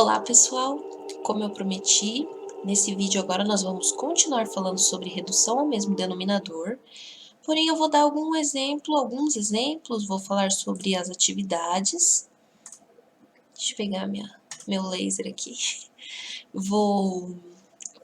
Olá pessoal, como eu prometi, nesse vídeo agora nós vamos continuar falando sobre redução ao mesmo denominador, porém eu vou dar alguns exemplos, vou falar sobre as atividades. Deixa eu pegar meu laser aqui. Vou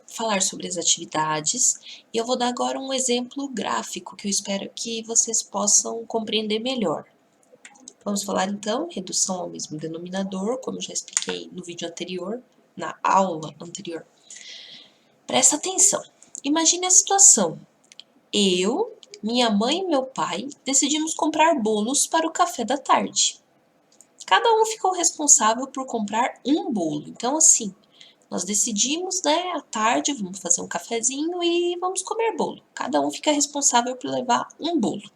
falar sobre as atividades e eu vou dar agora um exemplo gráfico que eu espero que vocês possam compreender melhor. Vamos falar então, redução ao mesmo denominador, como eu já expliquei no vídeo anterior, na aula anterior. Presta atenção, imagine a situação. Eu, minha mãe e meu pai decidimos comprar bolos para o café da tarde. Cada um ficou responsável por comprar um bolo. Então, assim, nós decidimos, né, à tarde, vamos fazer um cafezinho e vamos comer bolo. Cada um fica responsável por levar um bolo.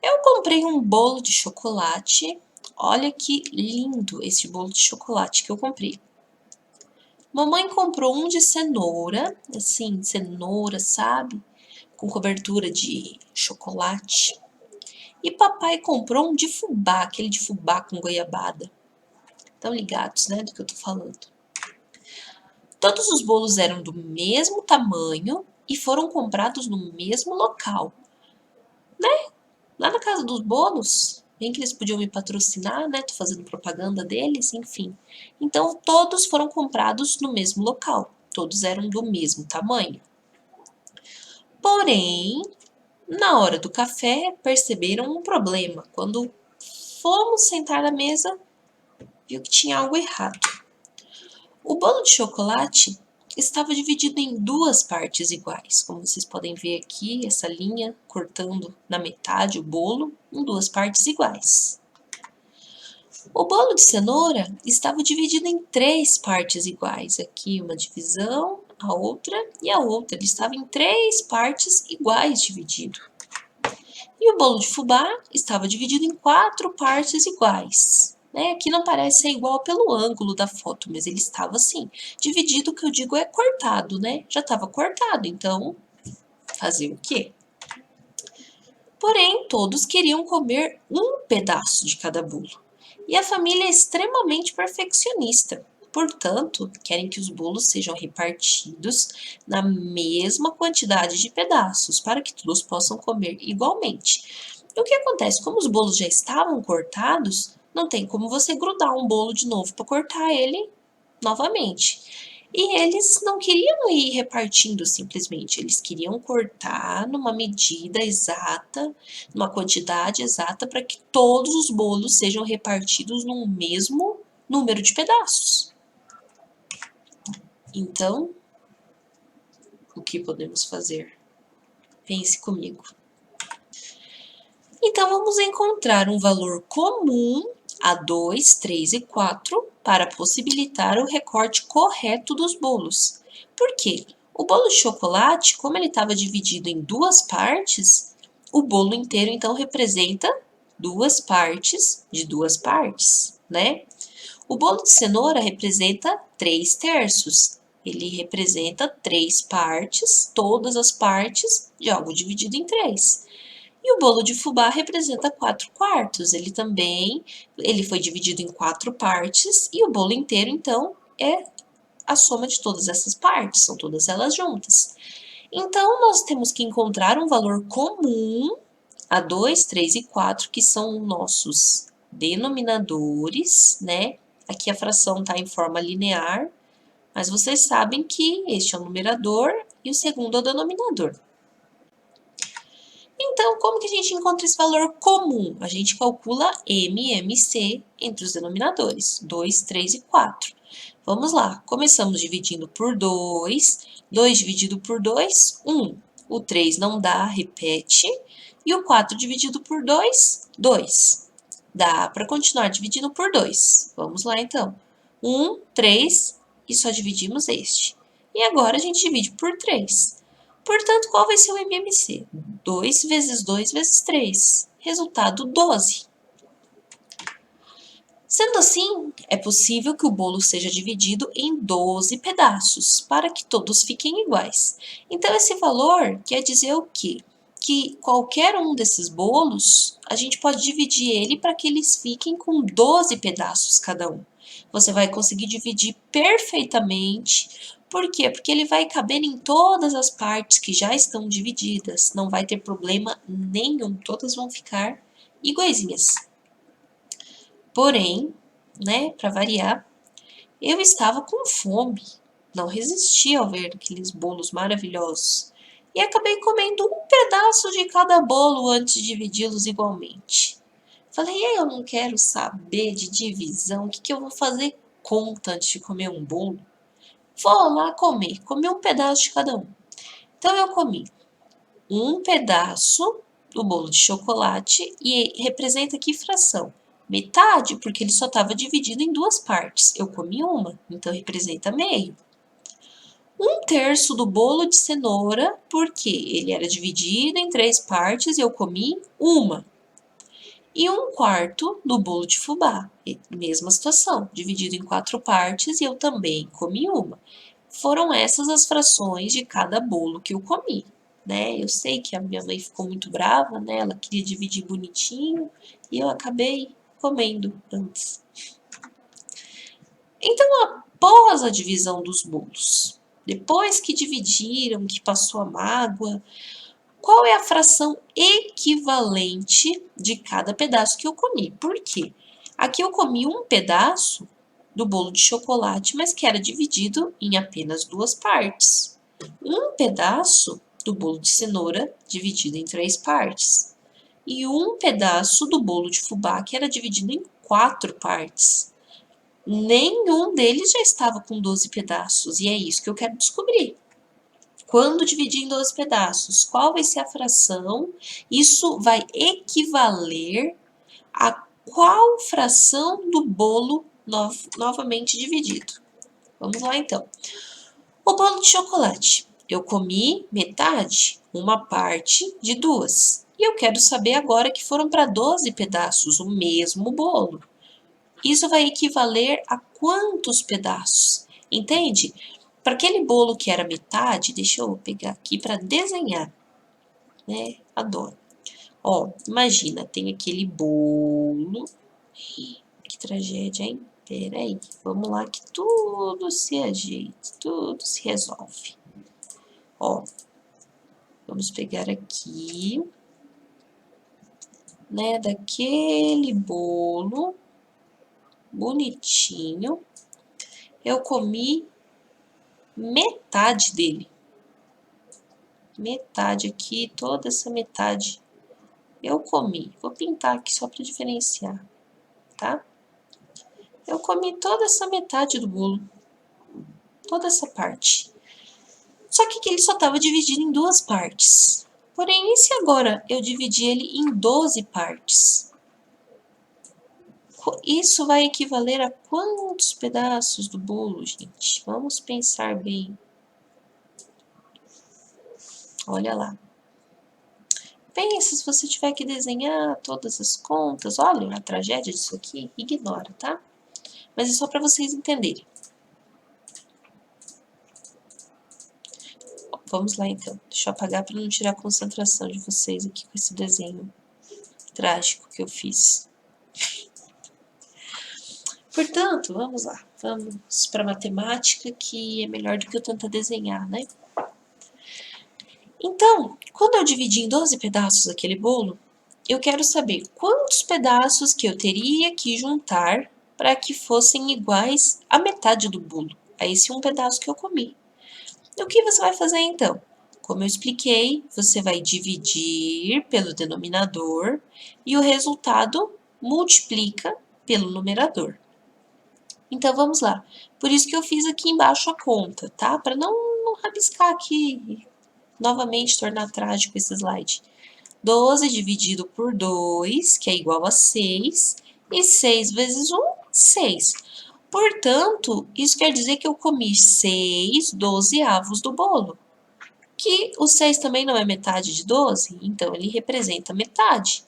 Eu comprei um bolo de chocolate. Olha que lindo esse bolo de chocolate que eu comprei. Mamãe comprou um de cenoura, assim, cenoura, sabe? Com cobertura de chocolate. E papai comprou um de fubá, aquele de fubá com goiabada. Estão ligados, né, do que eu tô falando. Todos os bolos eram do mesmo tamanho e foram comprados no mesmo local. Né? Lá na Casa dos Bolos, bem que eles podiam me patrocinar, né? Tô fazendo propaganda deles, enfim. Então, todos foram comprados no mesmo local. Todos eram do mesmo tamanho. Porém, na hora do café, perceberam um problema. Quando fomos sentar na mesa, viu que tinha algo errado. O bolo de chocolate estava dividido em duas partes iguais. Como vocês podem ver aqui, essa linha cortando na metade o bolo em duas partes iguais. O bolo de cenoura estava dividido em três partes iguais. Aqui uma divisão, a outra e a outra. Ele estava em três partes iguais dividido. E o bolo de fubá estava dividido em quatro partes iguais. Né? Aqui não parece ser igual pelo ângulo da foto, mas ele estava assim. Dividido, o que eu digo é cortado, né? Já estava cortado, então fazer o quê? Porém, todos queriam comer um pedaço de cada bolo. E a família é extremamente perfeccionista. Portanto, querem que os bolos sejam repartidos na mesma quantidade de pedaços, para que todos possam comer igualmente. E o que acontece? Como os bolos já estavam cortados, não tem como você grudar um bolo de novo para cortar ele novamente. E eles não queriam ir repartindo simplesmente, eles queriam cortar numa medida exata, numa quantidade exata, para que todos os bolos sejam repartidos no mesmo número de pedaços. Então, o que podemos fazer? Pense comigo. Então, vamos encontrar um valor comum a 2, 3 e 4 para possibilitar o recorte correto dos bolos. Por quê? O bolo de chocolate, como ele estava dividido em duas partes, o bolo inteiro então representa duas partes de duas partes, né? O bolo de cenoura representa 3/3. Ele representa três partes, todas as partes de algo dividido em três. E o bolo de fubá representa 4/4. Ele foi dividido em quatro partes e o bolo inteiro, então, é a soma de todas essas partes, são todas elas juntas. Então, nós temos que encontrar um valor comum a 2, 3 e 4, que são nossos denominadores, né? Aqui a fração está em forma linear, mas vocês sabem que este é o numerador e o segundo é o denominador. Então, como que a gente encontra esse valor comum? A gente calcula MMC entre os denominadores, 2, 3 e 4. Vamos lá, começamos dividindo por 2, 2 dividido por 2, 1. O 3 não dá, repete. E o 4 dividido por 2, 2. Dá para continuar dividindo por 2. Vamos lá, então. 1, 3 e só dividimos este. E agora a gente divide por 3. Portanto, qual vai ser o MMC? 2 vezes 2 vezes 3. Resultado, 12. Sendo assim, é possível que o bolo seja dividido em 12 pedaços, para que todos fiquem iguais. Então, esse valor quer dizer o quê? Que qualquer um desses bolos, a gente pode dividir ele para que eles fiquem com 12 pedaços cada um. Você vai conseguir dividir perfeitamente. Por quê? Porque ele vai caber em todas as partes que já estão divididas. Não vai ter problema nenhum. Todas vão ficar iguaizinhas. Porém, né, para variar, eu estava com fome. Não resisti ao ver aqueles bolos maravilhosos. E acabei comendo um pedaço de cada bolo antes de dividi-los igualmente. Falei, eu não quero saber de divisão, o que eu vou fazer conta antes de comer um bolo? Vou lá comi um pedaço de cada um. Então eu comi um pedaço do bolo de chocolate e representa que fração? Metade, porque ele só estava dividido em duas partes. Eu comi uma, então representa meio. Um terço do bolo de cenoura, porque ele era dividido em três partes e eu comi uma. E um quarto do bolo de fubá, mesma situação, dividido em quatro partes e eu também comi uma. Foram essas as frações de cada bolo que eu comi, né? Eu sei que a minha mãe ficou muito brava, né? Ela queria dividir bonitinho e eu acabei comendo antes. Então, após a divisão dos bolos, depois que dividiram, que passou a mágoa, qual é a fração equivalente de cada pedaço que eu comi? Por quê? Aqui eu comi um pedaço do bolo de chocolate, mas que era dividido em apenas duas partes. Um pedaço do bolo de cenoura, dividido em três partes. E um pedaço do bolo de fubá, que era dividido em quatro partes. Nenhum deles já estava com 12 pedaços, e é isso que eu quero descobrir. Quando dividir em 12 pedaços, qual vai ser a fração? Isso vai equivaler a qual fração do bolo novamente dividido? Vamos lá então. O bolo de chocolate. Eu comi metade, uma parte de duas. E eu quero saber agora que foram para 12 pedaços, o mesmo bolo. Isso vai equivaler a quantos pedaços? Entende? Para aquele bolo que era metade, deixa eu pegar aqui para desenhar, né? Adoro. Ó, imagina, tem aquele bolo. Que tragédia, hein? Peraí, vamos lá que tudo se ajeita, tudo se resolve. Ó, vamos pegar aqui, né, daquele bolo bonitinho. Eu comi metade dele. Metade aqui, toda essa metade eu comi. Vou pintar aqui só para diferenciar, tá? Eu comi toda essa metade do bolo, toda essa parte. Só que ele só estava dividido em duas partes. Porém, e se agora eu dividir ele em 12 partes? Isso vai equivaler a quantos pedaços do bolo, gente? Vamos pensar bem. Olha lá. Pensa, se você tiver que desenhar todas as contas, olha a tragédia disso aqui, ignora, tá? Mas é só para vocês entenderem. Vamos lá então. Deixa eu apagar para não tirar a concentração de vocês aqui com esse desenho trágico que eu fiz. Portanto, vamos lá. Vamos para a matemática, que é melhor do que eu tentar desenhar, né? Então, quando eu dividi em 12 pedaços aquele bolo, eu quero saber quantos pedaços que eu teria que juntar para que fossem iguais à metade do bolo, a esse um pedaço que eu comi. E o que você vai fazer então? Como eu expliquei, você vai dividir pelo denominador e o resultado multiplica pelo numerador. Então vamos lá. Por isso que eu fiz aqui embaixo a conta, tá? Para não rabiscar aqui novamente, tornar trágico esse slide. 12 dividido por 2, que é igual a 6, e 6 vezes 1, 6. Portanto, isso quer dizer que eu comi 6 dozeavos do bolo. Que o 6 também não é metade de 12, então ele representa metade.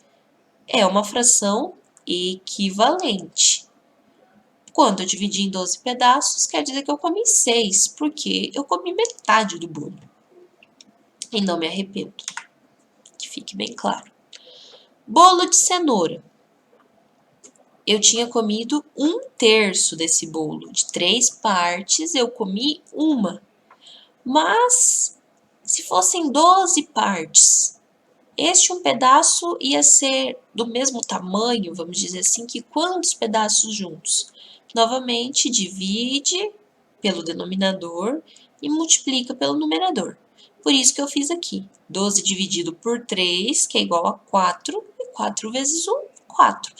É uma fração equivalente. Quando eu dividi em 12 pedaços, quer dizer que eu comi 6, porque eu comi metade do bolo. E não me arrependo. Que fique bem claro. Bolo de cenoura. eu tinha comido 1/3 desse bolo. De 3 partes, eu comi uma. Mas, se fossem 12 partes, este um pedaço ia ser do mesmo tamanho, vamos dizer assim, que quantos pedaços juntos? Novamente, divide pelo denominador e multiplica pelo numerador. Por isso que eu fiz aqui. 12 dividido por 3, que é igual a 4, e 4 vezes 1, 4.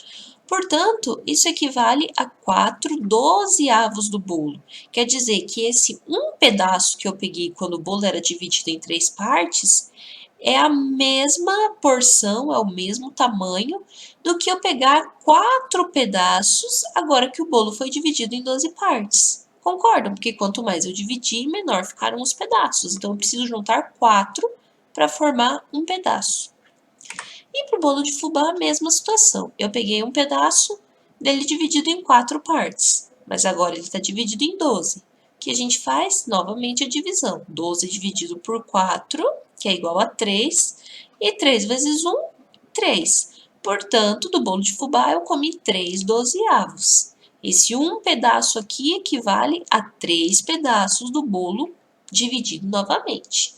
Portanto, isso equivale a 4/12 do bolo. Quer dizer que esse um pedaço que eu peguei quando o bolo era dividido em 3 partes é a mesma porção, é o mesmo tamanho do que eu pegar 4 pedaços agora que o bolo foi dividido em 12 partes. Concordam? Porque quanto mais eu dividir, menor ficaram os pedaços. Então, eu preciso juntar 4 para formar um pedaço. E para o bolo de fubá, a mesma situação. Eu peguei um pedaço dele dividido em 4 partes, mas agora ele está dividido em 12. O que a gente faz? Novamente a divisão. 12 dividido por 4, que é igual a 3, e 3 vezes 1, 3. Portanto, do bolo de fubá eu comi 3/12. Esse um pedaço aqui equivale a 3 pedaços do bolo dividido novamente.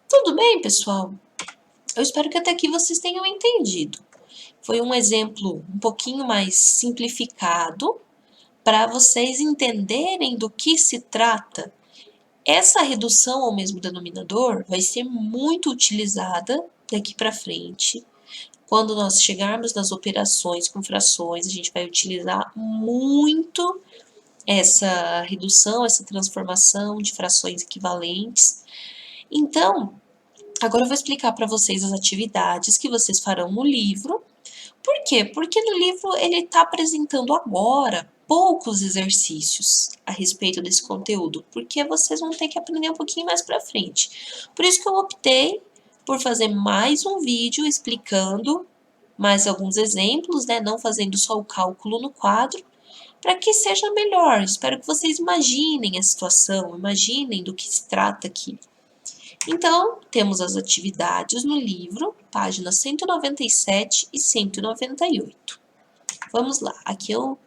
Tudo bem, pessoal? Eu espero que até aqui vocês tenham entendido. Foi um exemplo um pouquinho mais simplificado para vocês entenderem do que se trata. Essa redução ao mesmo denominador vai ser muito utilizada daqui para frente. Quando nós chegarmos nas operações com frações, a gente vai utilizar muito essa redução, essa transformação de frações equivalentes. Então, agora eu vou explicar para vocês as atividades que vocês farão no livro. Por quê? Porque no livro ele está apresentando agora poucos exercícios a respeito desse conteúdo, porque vocês vão ter que aprender um pouquinho mais para frente. Por isso que eu optei por fazer mais um vídeo explicando mais alguns exemplos, né? Não fazendo só o cálculo no quadro, para que seja melhor. Espero que vocês imaginem a situação, imaginem do que se trata aqui. Então, temos as atividades no livro, páginas 197 e 198. Vamos lá, aqui eu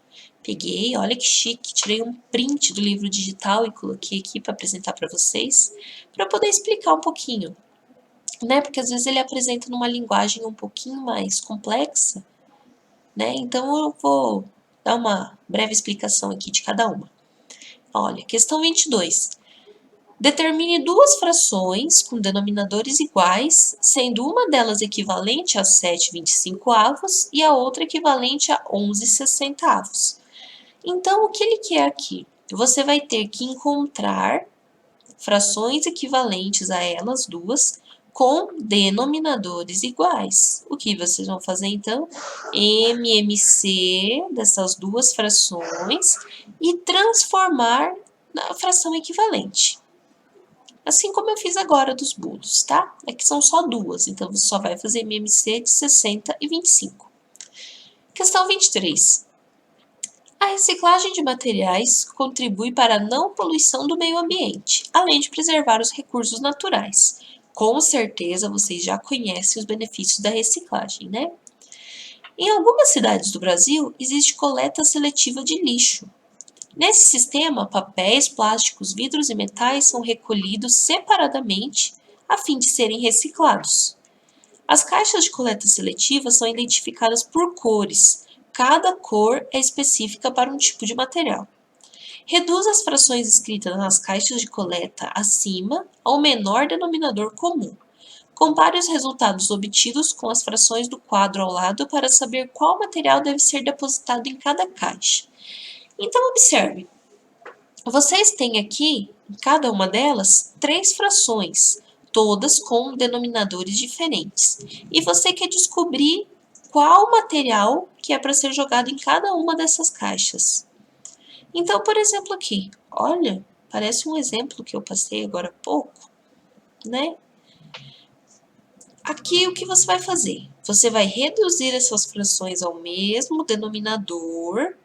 peguei, olha que chique, tirei um print do livro digital e coloquei aqui para apresentar para vocês, para poder explicar um pouquinho, né? Porque às vezes ele apresenta numa linguagem um pouquinho mais complexa, né? Então eu vou dar uma breve explicação aqui de cada uma. Olha, questão 22. Determine duas frações com denominadores iguais, sendo uma delas equivalente a 7/25 e a outra equivalente a 11/60. Então, o que ele quer aqui? Você vai ter que encontrar frações equivalentes a elas duas com denominadores iguais. O que vocês vão fazer então? MMC dessas duas frações e transformar na fração equivalente. Assim como eu fiz agora dos bolos, tá? É que são só duas, então você só vai fazer MMC de 60 e 25. Questão 23. A reciclagem de materiais contribui para a não poluição do meio ambiente, além de preservar os recursos naturais. Com certeza vocês já conhecem os benefícios da reciclagem, né? Em algumas cidades do Brasil, existe coleta seletiva de lixo. Nesse sistema, papéis, plásticos, vidros e metais são recolhidos separadamente a fim de serem reciclados. As caixas de coleta seletiva são identificadas por cores. Cada cor é específica para um tipo de material. Reduza as frações escritas nas caixas de coleta acima ao menor denominador comum. Compare os resultados obtidos com as frações do quadro ao lado para saber qual material deve ser depositado em cada caixa. Então, observe. Vocês têm aqui, em cada uma delas, 3 frações, todas com denominadores diferentes. E você quer descobrir qual material que é para ser jogado em cada uma dessas caixas. Então, por exemplo, aqui, olha, parece um exemplo que eu passei agora há pouco, né? Aqui, o que você vai fazer? Você vai reduzir essas frações ao mesmo denominador,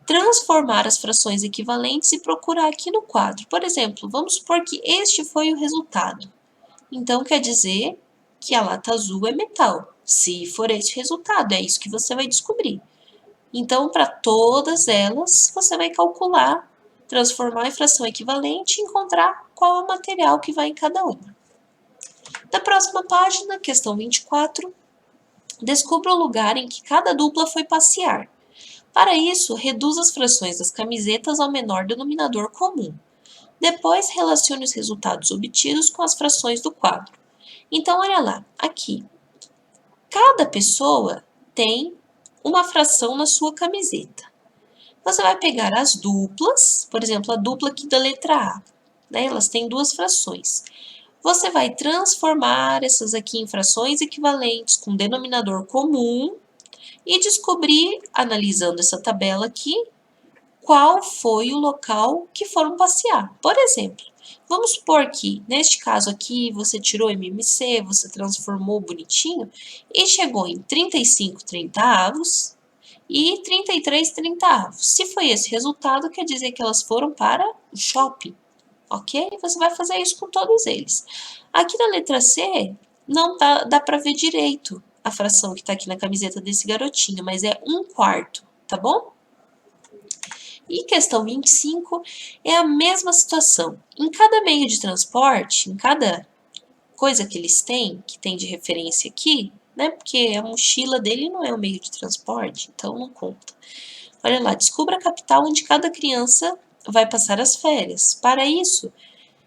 transformar as frações equivalentes e procurar aqui no quadro. Por exemplo, vamos supor que este foi o resultado. Então, quer dizer que a lata azul é metal. Se for esse o resultado, é isso que você vai descobrir. Então, para todas elas, você vai calcular, transformar em fração equivalente e encontrar qual é o material que vai em cada uma. Na próxima página, questão 24, descubra o lugar em que cada dupla foi passear. Para isso, reduza as frações das camisetas ao menor denominador comum. Depois, relacione os resultados obtidos com as frações do quadro. Então, olha lá, aqui. Cada pessoa tem uma fração na sua camiseta. Você vai pegar as duplas, por exemplo, a dupla aqui da letra A, né? Elas têm duas frações. Você vai transformar essas aqui em frações equivalentes com denominador comum e descobrir, analisando essa tabela aqui, qual foi o local que foram passear. Por exemplo, vamos supor que, neste caso aqui, você tirou MMC, você transformou bonitinho e chegou em 35 trintaavos e 33 trintaavos. Se foi esse resultado, quer dizer que elas foram para o shopping, ok? Você vai fazer isso com todos eles. Aqui na letra C, não dá para ver direito a fração que está aqui na camiseta desse garotinho, mas é 1/4, tá bom? E questão 25 é a mesma situação. Em cada meio de transporte, em cada coisa que eles têm, que tem de referência aqui, né? Porque a mochila dele não é um meio de transporte, então não conta. Olha lá, descubra a capital onde cada criança vai passar as férias. Para isso,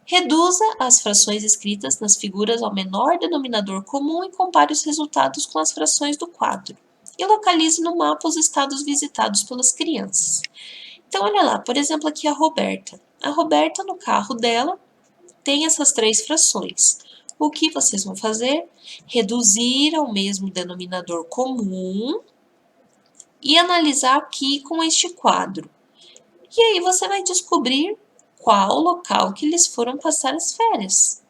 reduza as frações escritas nas figuras ao menor denominador comum e compare os resultados com as frações do quadro. E localize no mapa os estados visitados pelas crianças. Então, olha lá, por exemplo, aqui a Roberta. A Roberta, no carro dela, tem essas 3 frações. O que vocês vão fazer? Reduzir ao mesmo denominador comum e analisar aqui com este quadro. E aí você vai descobrir qual local que eles foram passar as férias.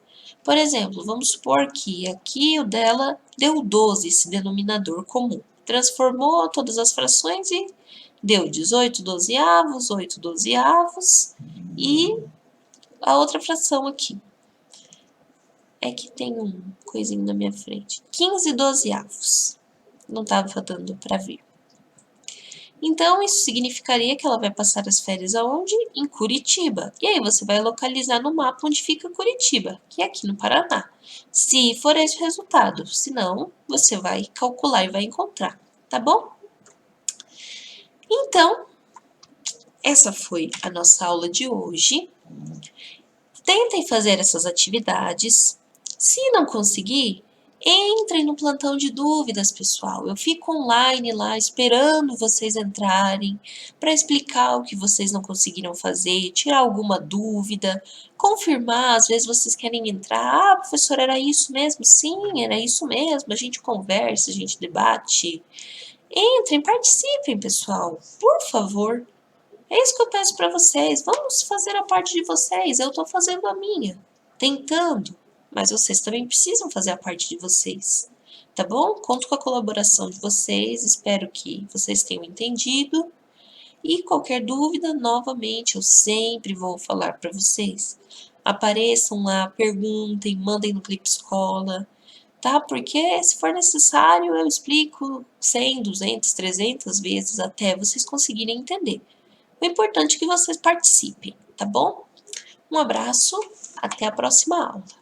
Por exemplo, vamos supor que aqui o dela deu 12, esse denominador comum. Transformou todas as frações e deu 18 dozeavos, 8 dozeavos e a outra fração aqui. É que tem um coisinho na minha frente. 15 dozeavos. Não estava dando para ver. Então, isso significaria que ela vai passar as férias aonde? Em Curitiba. E aí você vai localizar no mapa onde fica Curitiba, que é aqui no Paraná. Se for esse o resultado, se não, você vai calcular e vai encontrar, tá bom? Então, essa foi a nossa aula de hoje. Tentem fazer essas atividades. Se não conseguir, entrem no plantão de dúvidas, pessoal. Eu fico online lá esperando vocês entrarem para explicar o que vocês não conseguiram fazer, tirar alguma dúvida, confirmar. Às vezes vocês querem entrar. Ah, professor, era isso mesmo? Sim, era isso mesmo. A gente conversa, a gente debate. Entrem, participem, pessoal. Por favor. É isso que eu peço para vocês. Vamos fazer a parte de vocês. Eu estou fazendo a minha, tentando. Mas vocês também precisam fazer a parte de vocês. Tá bom? Conto com a colaboração de vocês. Espero que vocês tenham entendido. E qualquer dúvida, novamente, eu sempre vou falar para vocês. Apareçam lá, perguntem, mandem no Clipe Escola, tá? Porque se for necessário, eu explico 100, 200, 300 vezes até vocês conseguirem entender. O importante é que vocês participem, tá bom? Um abraço, até a próxima aula.